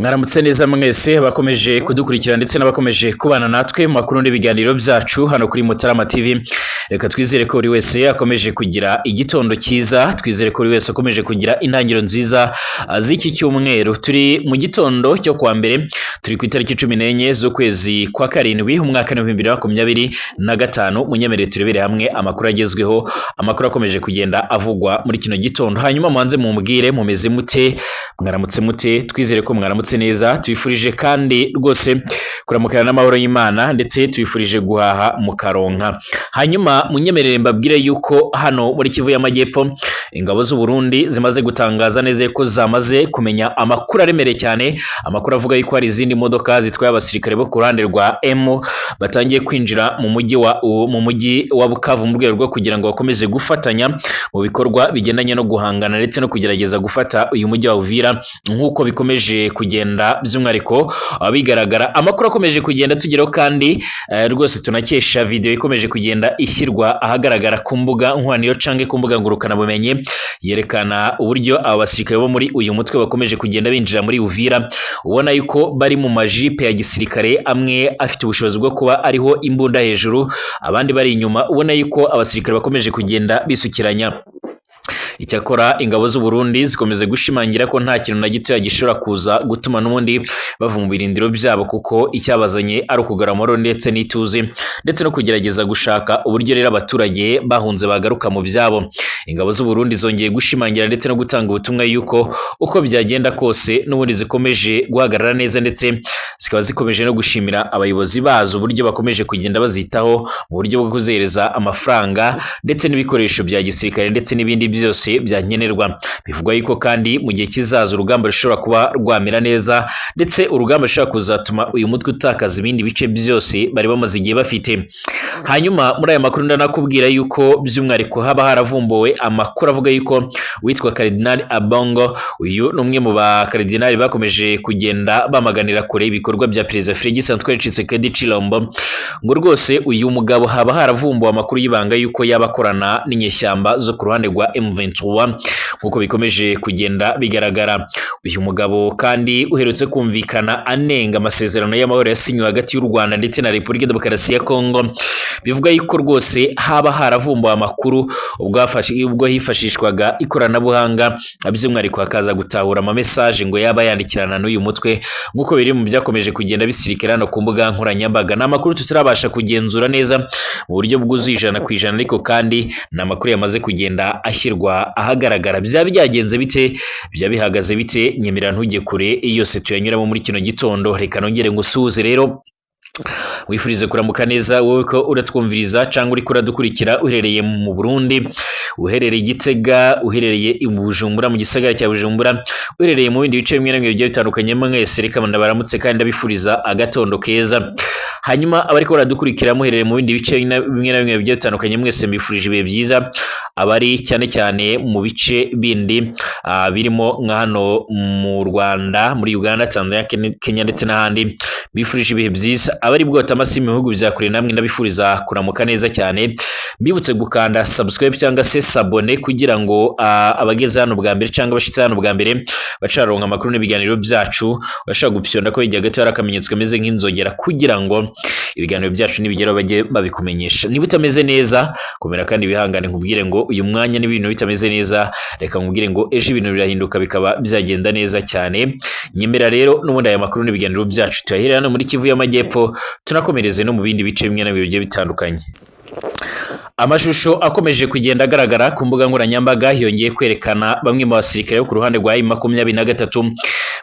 Mwaramutse neza mwese bakomeje kudukurikira ndetse n'abakomeje kubana natwe mu makuru n'ibiganiro byacu hano kuri Mutarama TV. Reka twizere ko buri wese akomeje kugira igitondo cyiza, twizere ko buri wese akomeje kugira intangiriro nziza z'iki cyumweru. Turi mu gitondo cyo kuwa mbere, turi ku itariki 14 z'ukwezi kwa karindwi umwaka wa 2025. Munyemerere turebere hamwe amakuru agezweho, amakuru akomeje kugenda avugwa muri kino gitondo. Hanyuma mwanze mumbwire mumeze mute, mwaramutse mute, twizere ko mwaramutse neza. Twifurije kandi rwose kuramukana n'amahoro y'Imana ndetse twifurije guhaha mu karonka. Hanyuma munyemerere mbabwire yuko hano muri Kivu y'Amajyepfo ingabo z'u Burundi zimaze gutangaza neza ko zamaze kumenya amakuru aremereye cyane, amakuru avuga yuko hari izindi modoka zitwaye abasirikare bo ku ruhande rwa M batangiye kwinjira mu mujyi wa Bukavu mu rwego rwo kugira ngo bakomeze gufatanya mu bikorwa bigendanye no guhangana ndetse no kugerageza gufata uyu mujyi wa Uvira nk'uko bikomeje kugenda by'umwihariko bigaragara. Amakuru akomeje kugenda tugeraho kandi rwose tunakesha video ikomeje kugenda ishyirwa ahagaragara ku mbuga nkoranyambaga canke ku mbuga ngurukana bumenyi, yerekana uburyo aba basirikare bo muri uyu mutwe bakomeje kugenda binjira muri Uvira. Ubona yuko bari mu majipe ya gisirikare, amwe afite ubushobozi bwo kuba ariho imbunda hejuru, abandi bari inyuma. Ubona yuko abasirikare bakomeje kugenda bisukiranya. Icyakora ingabo z'u Burundi zikomeze gushimangira ko nta kintu na gito gishobora kuza gutuma n'ubundi bava mu birindiro byabo, kuko icyabazanye ari ukugara amahoro ndetse n'ituze ndetse no kugerageza gushaka uburyo rero abaturage bahunze bagaruka mu byabo. Ingabo z'u Burundi zongeye gushimangira ndetse no gutanga ubutumwa yuko uko byagenda kose n'ubundi zikomeje guhagarara neza, ndetse zikaba zikomeje no gushimira abayobozi bazo uburyo bakomeje kugenda bazitaho mu buryo bwo kuzihereza amafaranga ndetse n'ibikoresho bya gisirikare ndetse n'ibindi byose byankenerwa. Bivugwa yuko kandi mu gihe kizaza urugamba rushobora kuba rwamera neza, ndetse urugamba rushobora kuzatuma uyu mutwe utakaza ibindi bice byose bari bamaze igihe bafite. Hanyuma muri aya makuru ndanakubwira yuko by'umwihariko haba haravumbuwe amakuru avuga yuko witwa Cardinal Abongo, uyu ni umwe mu bakardinali bakomeje kugenda bamaganira kure ibikorwa bya Perezida Félix Antoine Tshisekedi Tshilombo, ngo rwose uyu mugabo haba haravumbuwe amakuru y'ibanga yuko yabakorana n'inyeshyamba zo ku ruhande rwa M23 nkuko bikomeje kugenda bigaragara. Uyu mugabo kandi uherutse kumvikana anenga amasezerano y'amahoro yasinywe hagati y'u Rwanda ndetse na Repubulika Demokarasi ya Kongo. Bivuga yuko rwose haba haravumbuwe amakuru ubwo hifashishwaga ikoranabuhanga, by'umwihariko hakaza gutahura ama message ngo yaba yandikirana n'uyu mutwe nkuko biri mu byakomeje kugenda bisirikira no ku mbuga nkoranyambaga. Ni amakuru tutarabasha kugenzura neza mu buryo bwuzuye 100%, ariko kandi ni amakuru yamaze kugenda ashyirwa ahagaragara. Byaba byagenze bite, byaba bihagaze bite, nyemera ntujye kure, yose tuyanyuramo muri kino gitondo. Reka nongere ngusuhuze rero, wifurize kuramuka neza wowe ko uratwumviriza cyangwa uri kuradukurikira uherereye mu Burundi, uherereye Gitega, uherereye i Bujumbura mu gisagara cya Bujumbura, uherereye mu bindi bice bimwe na bimwe bigiye bitandukanye. Mwese reka ndabaramutse kandi ndabifuriza agatondo keza. Hanyuma abariko baradukurikira muherereye mu bindi bice bimwe na bimwe bigiye bitandukanye, mwese mbifurije ibihe byiza. Abari cyane cyane mu bice bindi birimo nka hano mu Rwanda, muri Uganda, Tanzania, Kenya ndetse n'ahandi, bifurije ibihe byiza. Abari bwota amasi mu bihugu bya kure, namwe ndabifuriza kuramuka neza cyane. Mbibutse gukanda subscribe cyangwa se sabone kugira ngo abageze hano bwa mbere cyangwa abashitse hano bwa mbere bacaronka amakuru n'ibiganiro byacu, bashaka gupyonda ko ijya gato yarakamenyetswe kameze nk'inzogera kugira ngo ibiganiro byacu nibigeraho bajye babikumenyesha. Niba utameze neza komera kandi bihangane, nkubwire ngo uyu mwanya n'ibintu bitameze neza, reka nkubwire ngo ejo ibintu birahinduka bikaba byagenda neza cyane. Nyemera rero n'ubundi aya makuru n'ibiganiro byacu tuyahera hano muri Kivu y'Amajyepfo, tunakomereze no mu bindi bice bimwe na bimwe bigiye bitandukanye. Amashusho akomeje kugenda agaragara ku mbuga nkoranyambaga yongeye kwerekana bamwe mu basirikare bo ku ruhande rwa M23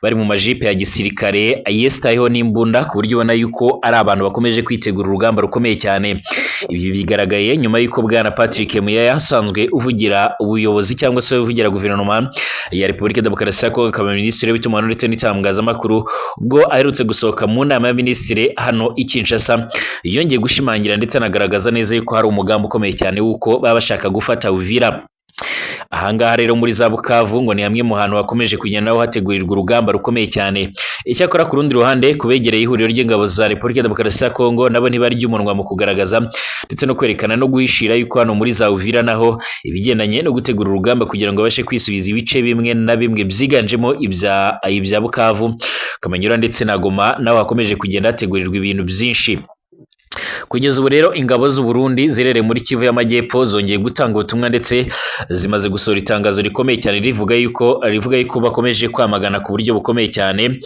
bari mu majipe ya gisirikare yesitayeho n'imbunda, ku buryo ubona yuko ari abantu bakomeje kwitegura urugamba rukomeye cyane. Ibi bigaragaye nyuma yuko bwana Patrick Muyaya asanzwe uvugira ubuyobozi cyangwa se uvugira guverinoma ya Repubulika Demokarasi ya Kongo, akaba minisitiri w'itumanaho ndetse n'itangazamakuru, ubwo aherutse gusohoka mu nama y'abaminisitiri hano i Kinshasa, yongeye gushimangira ndetse anagaragaza neza yuko hari umugambi ukomeye cyane wuko baba bashaka gufata Uvira. Ahangaha rero muri za Bukavu ngo ni hamwe mu hantu hakomeje kugenda hategurirwa urugamba rukomeye cyane. Icyakora ku rundi ruhande kubegereye ihuriro ry'ingabo za Repubulika ya Demokarasi ya Kongo nabo ntibarya umunwa mu kugaragaza ndetse no kwerekana no guhishira yuko hano muri za Uvira naho ibigendanye no gutegura urugamba kugira ngo babashe kwisubiza ibice bimwe na bimwe byiganjemo ibya Bukavu, Kamanyura ndetse na Goma naho hakomeje kugenda hategurirwa ibintu byinshi. Kugeza ubu rero ingabo z'u Burundi zirere muri Kivu y'Amajyepfo zongeye gutanga ubutumwa ndetse zimaze gusohora itangazo rikomeye cyane rivuga yuko bakomeje kwamagana ku buryo bukomeye cyane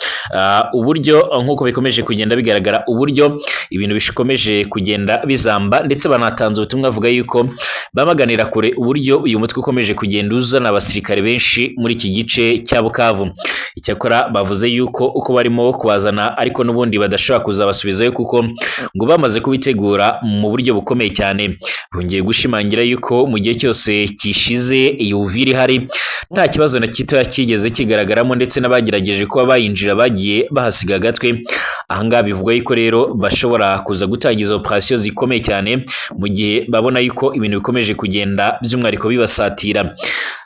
uburyo nk'uko bikomeje kugenda bigaragara uburyo ibintu bikomeje kugenda bizamba, ndetse banatanze ubutumwa avuga yuko bamaganira kure uburyo uyu mutwe ukomeje kugenda uzana abasirikare benshi muri iki gice cya Bukavu. Icyakora bavuze yuko uko barimo kubazana ariko n'ubundi badashobora kuzabasubizayo kuko ngo bamaze kubitegura mu buryo bukomeye cyane. Bongeye gushimangira yuko mu gihe cyose kishize iyo Uvira ihari nta kibazo na gito kigeze kigaragaramo, ndetse n'abagerageje kuba bayinjira bagiye bahasiga agatwe. Ahangaha bivugwa yuko rero bashobora kuza gutangiza operation zikomeye cyane mu gihe babona yuko ibintu bikomeje kugenda by'umwihariko bibasatira.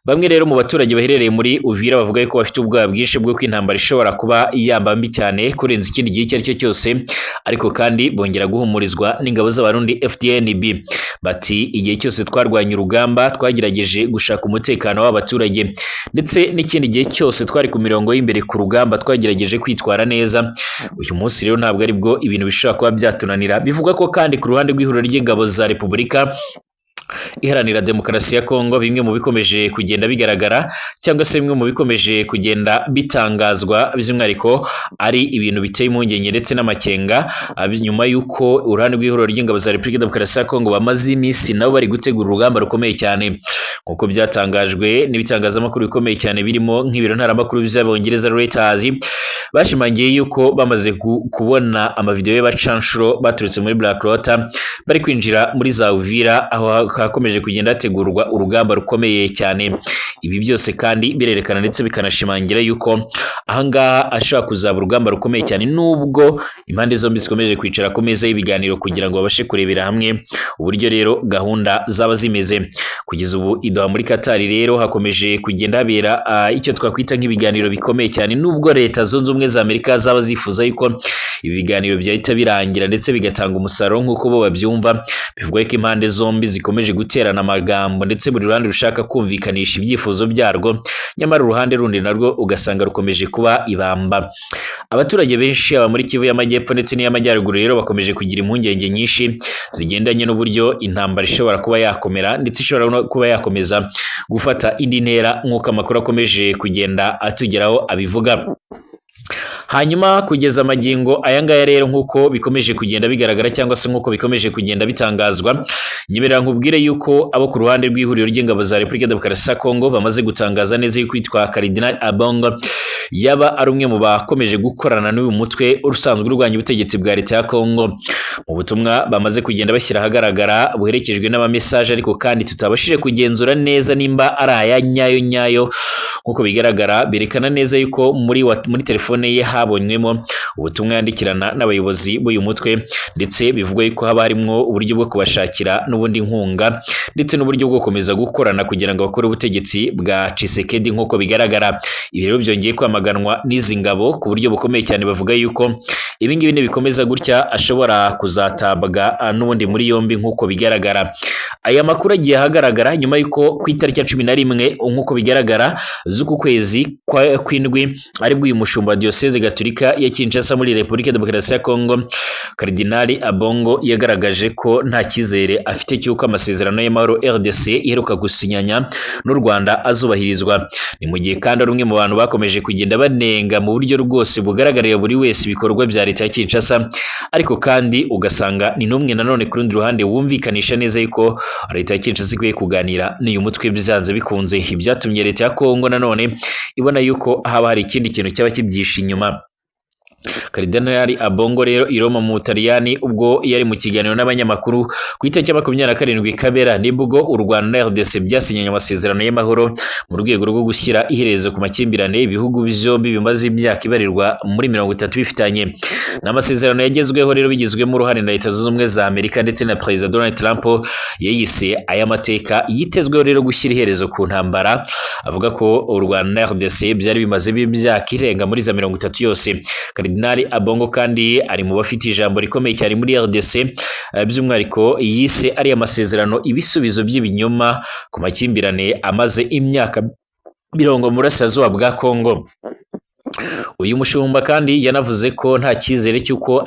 Bamwe rero mu baturage baherereye muri Uvira bavuga yuko bafite ubwoba bwinshi bwo kwintambara ishobora kuba yamba mbi cyane kurenza ikindi gihe icyo ari cyo cyose, ariko kandi bongera guhumurizwa n'ingabo z'Abarundi FDNB. Bati igihe cyose twarwanya urugamba twagerageje gushaka umutekano w'abaturage, ndetse n'ikindi gihe cyose twari ku mirongo y'imbere ku rugamba twagerageje kwitwara neza. Uyu munsi rero ntabwo aribwo ibintu bishobora kuba byatunanira. Bivugwa ko kandi ku ruhande rw'ihuriro ry'ingabo za Repubulika Iharanira Demokarasi ya Kongo bimwe mu bikomeje kugenda bigaragara cyangwa se bimwe mu bikomeje kugenda bitangazwa by'umwihariko ari ibintu biteye impungenge ndetse n'amakenga nyuma y'uko uruhande rw'ihuriro ry'ingabo za Repubulika ya Demokarasi ya Kongo bamaze iminsi nabo bari gutegura urugamba rukomeye cyane, nk'uko byatangajwe n'ibitangazamakuru bikomeye cyane birimo nk'ibiro ntaramakuru by'Abongereza Reuters. Bashimangiye yuko bamaze kubona amavideo y'abacanshuro baturutse muri Black Rota bari kwinjira muri za Uvira aho hakomeje kugenda hategurwa urugamba rukomeye cyane. Ibi byose kandi birerekana ndetse bikanashimangira yuko ahangaha ashobora kuzaba urugamba rukomeye cyane, nubwo impande zombi zikomeje kwicara ku meza y'ibiganiro kugira ngo babashe kurebera hamwe uburyo rero gahunda zaba zimeze. Kugeza ubu Idoha muri Qatar rero hakomeje kugenda habera icyo twakwita nk'ibiganiro bikomeye cyane, nubwo Leta Zunze Ubumwe za Amerika zaba zifuza yuko ibi biganiro byahita birangira ndetse bigatanga umusaruro nk'uko bo babyumva. Bivugwa ko impande zombi zikomeje guterana amagambo ndetse buri ruhande rushaka kumvikanisha ibyifuzo byarwo, nyamara uruhande rundi narwo ugasanga rukomeje kuba ibamba. Abaturage benshi aba muri Kivu y'Amajyepfo ndetse n'iy'Amajyaruguru rero bakomeje kugira impungenge nyinshi zigendanye n'uburyo intambara ishobora kuba yakomera ndetse ishobora no kuba yakomeza gufata indi ntera nk'uko amakuru akomeje kugenda atugeraho abivuga. Hanyuma kugeza amagingo ayangaya rero nk'uko bikomeje kugenda bigaragara cyangwa se nk'uko bikomeje kugenda bitangazwa, nyemerera nkubwire yuko abo ku ruhande rw'ihuriro ry'ingabo za Repubulika ya Demokarasi ya Kongo bamaze gutangaza neza yuko yitwa Cardinal Abongo yaba ari umwe mu bakomeje gukorana n'uyu mutwe urusanzwe urwanya ubutegetsi bwa leta ya Kongo. Mu butumwa bamaze kugenda bashyira ahagaragara buherekejwe n'amamesaje ariko kandi tutabashije kugenzura neza nimba ari aya nyayo nk'uko bigaragara, berekana neza yuko muri telefone ye habonywemo ubutumwa yandikirana n'abayobozi b'uyu mutwe, ndetse bivugwa yuko haba harimo uburyo bwo kubashakira n'ubundi nkunga ndetse n'uburyo bwo gukomeza gukorana kugira ngo bakore ubutegetsi bwa Tshisekedi nk'uko bigaragara. Ibi rero byongeye kwamaganwa n'izi ngabo ku buryo bukomeye cyane, bavuga yuko ibi ngibi bikomeza gutya ashobora kuzatabwa n'ubundi muri yombi nk'uko bigaragara. Aya makuru agiye ahagaragara nyuma yuko ku itariki ya 11 nk'uko bigaragara z'uku kwezi kw'indwi aribwo uyu mushumba Diocese Gatolika ya Kinshasa muri Repubulika ya Demokarasi ya Kongo Cardinal Abongo yagaragaje ko nta cyizere afite cy'uko amasezerano y'amahoro RDC iheruka gusinyanya n'u Rwanda azubahirizwa. Ni mu gihe kandi ari umwe mu bantu bakomeje kugenda banenga mu buryo rwose bugaragarira buri wese ibikorwa bya leta ya Kinshasa, ariko kandi ugasanga ni n'umwe nanone ku rundi ruhande wumvikanisha neza yuko leta ya Kinshasa ikwiye kuganira n'uyu mutwe byanze bikunze. Ibyatumye leta ya Kongo nanone ibona yuko haba hari ikindi kintu cyaba kibyisha inyuma. Cardinal Ambongo rero i Roma mu Butaliyani ubwo yari mu kiganiro n'abanyamakuru ku itariki ya 27 Kabera nibwo u Rwanda na RDC byasinyanye amasezerano y'amahoro mu rwego rwo gushyira iherezo ku makimbirane ibihugu byombi bimaze imyaka ibarirwa muri 30 bifitanye. N'amasezerano yagezweho rero bigizwemo uruhare na Leta Zunze Ubumwe za Amerika ndetse na President Donald Trump yayise aya mateka yitezweho rero gushyira iherezo ku ntambara, avuga ko u Rwanda na RDC byari bimaze imyaka irenga muri za 30 yose. Cardinal Ambongo kandi ari mu bafite ijambo rikomeye cyane muri RDC, by'umwihariko yise ari amasezerano ibisubizo by'ibinyoma ku makimbirane amaze imyaka mirongo mu burasirazuba bwa Kongo. Uyu mushumba kandi yanavuze ko nta cyizere cy'uko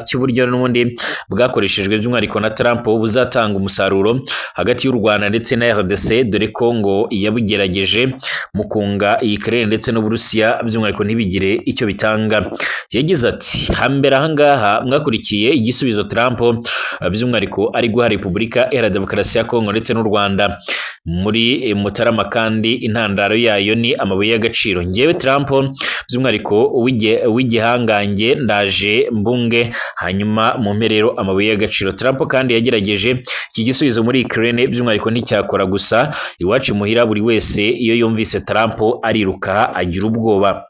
cy'uburyo n'ubundi bwakoreshejwe by'umwihariko na Trump buzatanga umusaruro hagati y'u Rwanda ndetse na RDC, dore ko ngo yabugerageje mu kunga Ukraine ndetse n'Uburusiya by'umwihariko ntibigire icyo bitanga. Yagize ati hambere ahangaha mwakurikiye igisubizo Trump by'umwihariko ari guha Repubulika Iharanira Demokarasi ya Kongo ndetse n'u Rwanda muri Mutarama, kandi intandaro yayo ni amabuye y'agaciro. Ngewe Trump by'umwihariko w'igihangange ndaje mbunge hanyuma mu mperero amabuye y'agaciro. Trump kandi yagerageje iki gisubizo muri Ukraine by'umwihariko nticyakora gusa, iwacu muhira buri wese iyo yumvise Trump ariruka agira ubwoba.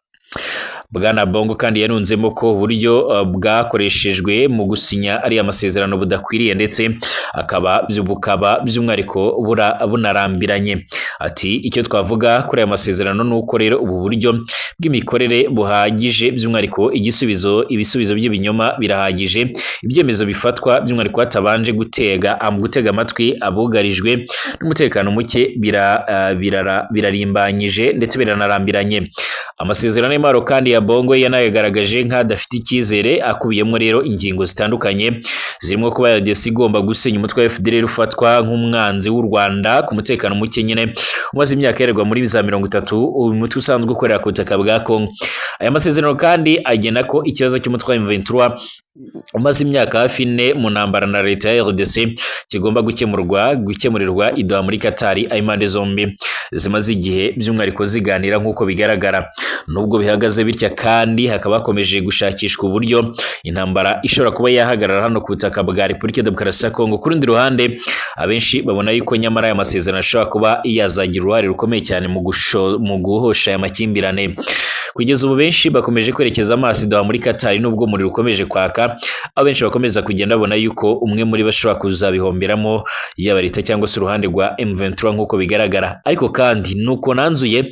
Bwana Ambongo kandi yanunzemo ko uburyo bwakoreshejwe mu gusinya ari amasezerano budakwiriye ndetse bukaba by'umwihariko bunarambiranye. Ati icyo twavuga kuri aya masezerano nuko rero ubu buryo bw'imikorere buhagije, by'umwihariko ibisubizo by'ibinyoma birahagije, ibyemezo bifatwa by'umwihariko hatabanje gutega amatwi abugarijwe n'umutekano muke birarimbanyije ndetse biranarambiranye. Amasezerano y'amahoro kandi Ambongo yanayagaragaje nk'adafite icyizere, akubiyemo rero ingingo zitandukanye zirimo kuba RDC igomba gusenya umutwe wa FDLR ufatwa nk'umwanzi w'u Rwanda ku mutekano muke nyine umaze imyaka yarerwa muri za 30, uyu mutwe usanzwe ukorera ku butaka bwa Kongo. Aya masezerano kandi agena ko ikibazo cy'umutwe wa M23 umaze imyaka hafi 4 mu ntambara na leta ya RDC kigomba gukemurirwa i Doha muri Qatar, impande zombi zimaze igihe by'umwihariko ziganira nk'uko bigaragara. Nubwo bihagaze bitya kandi hakaba hakomeje gushakishwa uburyo intambara ishobora kuba yahagarara hano ku butaka bwa Repubulika Demokarasi ya Kongo. Ku rundi ruhande abenshi babona yuko nyamara aya masezerano ashobora kuba yazagira uruhare rukomeye cyane mu guhosha aya makimbirane. Kugeza ubu benshi bakomeje kwerekeza amaso Doha muri Qatar, nubwo umuriro ukomeje kwaka abenshi bakomeza kugenda babona yuko umwe muri bashobora kuzabihomberamo, yaba leta cyangwa se uruhande rwa M23 nk'uko bigaragara. Ariko kandi nuko nanzuye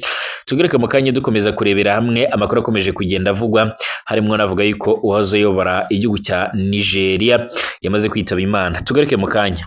tugereka mu kanya dukomeza kurebera hamwe amakuru akomeje kugenda avugwa, harimo navuga yuko uwahoze yobora igihugu cya Nigeria yamaze kwitaba Imana. Tugereke mu kanya.